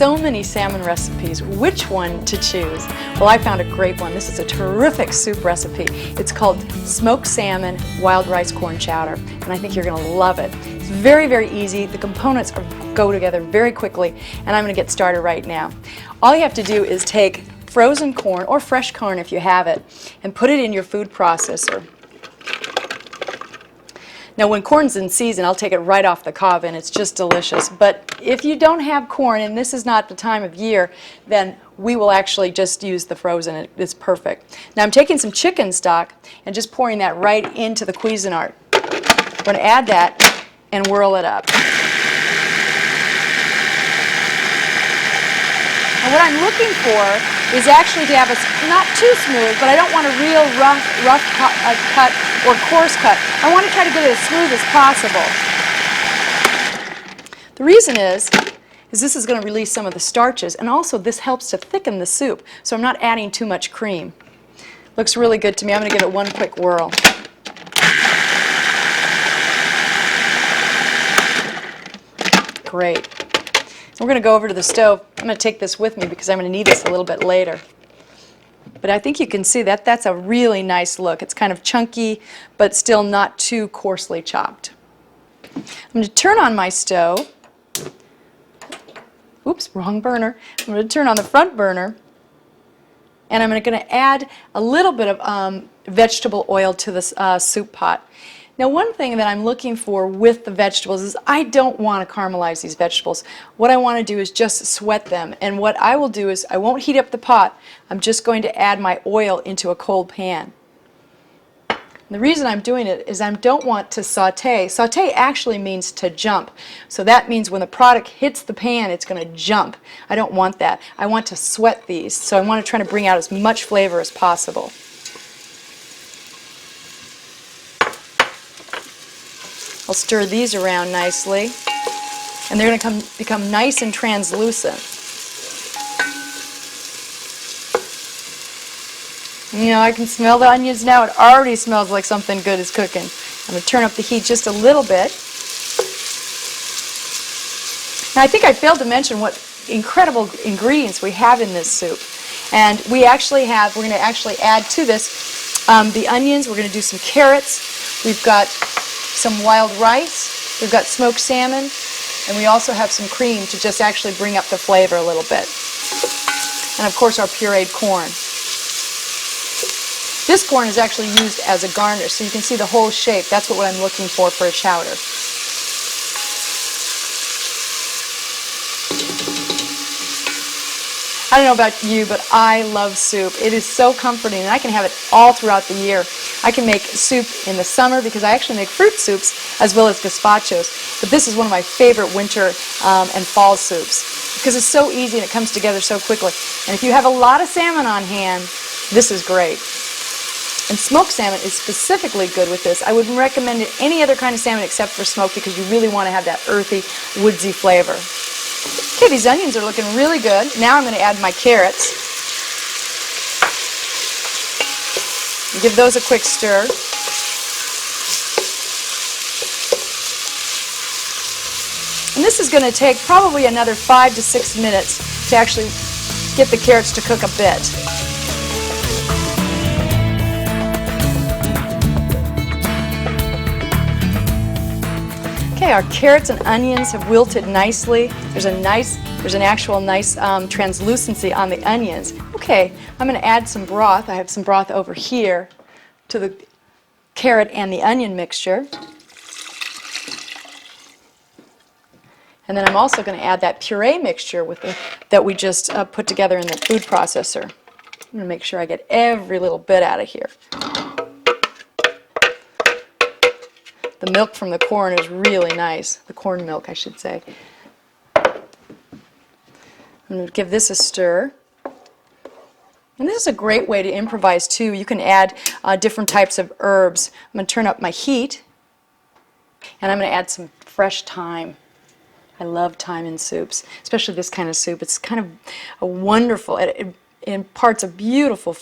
so many salmon recipes. Which one to choose? Well, I found a great one. This is a terrific soup recipe. It's called smoked salmon wild rice corn chowder, and I think you're going to love it. It's very, very easy. The components go together very quickly, and I'm going to get started right now. All you have to do is take frozen corn, or fresh corn if you have it, and put it in your food processor. Now when corn's in season, I'll take it right off the cob and it's just delicious. But if you don't have corn, and this is not the time of year, then we will actually just use the frozen. It's perfect. Now I'm taking some chicken stock and just pouring that right into the Cuisinart. We're going to add that and whirl it up. And what I'm looking for is actually to have a, not too smooth, but I don't want a real rough cut or coarse cut. I want to try to get it as smooth as possible. The reason is this is going to release some of the starches, and also this helps to thicken the soup, so I'm not adding too much cream. Looks really good to me. I'm going to give it one quick whirl. Great. We're going to go over to the stove. I'm going to take this with me because I'm going to need this a little bit later. But I think you can see that that's a really nice look. It's kind of chunky, but still not too coarsely chopped. I'm going to turn on my stove. Oops, wrong burner. I'm going to turn on the front burner, and I'm going to add a little bit of vegetable oil to the soup pot. Now one thing that I'm looking for with the vegetables is I don't want to caramelize these vegetables. What I want to do is just sweat them, and what I will do is I won't heat up the pot. I'm just going to add my oil into a cold pan. And the reason I'm doing it is I don't want to saute. Saute actually means to jump. So that means when the product hits the pan, it's going to jump. I don't want that. I want to sweat these, so I want to try to bring out as much flavor as possible. I'll stir these around nicely, and they're going to become nice and translucent. You know, I can smell the onions now. It already smells like something good is cooking. I'm going to turn up the heat just a little bit. Now, I think I failed to mention what incredible ingredients we have in this soup. And we're going to actually add to this the onions. We're going to do some carrots. We've got some wild rice, we've got smoked salmon, and we also have some cream to just actually bring up the flavor a little bit. And of course our pureed corn. This corn is actually used as a garnish, so you can see the whole shape. That's what I'm looking for a chowder. I don't know about you, but I love soup. It is so comforting, and I can have it all throughout the year. I can make soup in the summer because I actually make fruit soups as well as gazpachos. But this is one of my favorite winter and fall soups because it's so easy and it comes together so quickly. And if you have a lot of salmon on hand, this is great. And smoked salmon is specifically good with this. I wouldn't recommend it any other kind of salmon except for smoked because you really want to have that earthy, woodsy flavor. Okay, these onions are looking really good. Now I'm going to add my carrots. Give those a quick stir. And this is going to take probably another 5 to 6 minutes to actually get the carrots to cook a bit. Okay, our carrots and onions have wilted nicely. There's an actual nice translucency on the onions. Okay, I'm going to add some broth. I have some broth over here to the carrot and the onion mixture. And then I'm also going to add that puree mixture that we just put together in the food processor. I'm going to make sure I get every little bit out of here. The milk from the corn is really nice. The corn milk, I should say. I'm going to give this a stir. And this is a great way to improvise too. You can add different types of herbs. I'm going to turn up my heat, and I'm going to add some fresh thyme. I love thyme in soups, especially this kind of soup. It's kind of a wonderful, it imparts a beautiful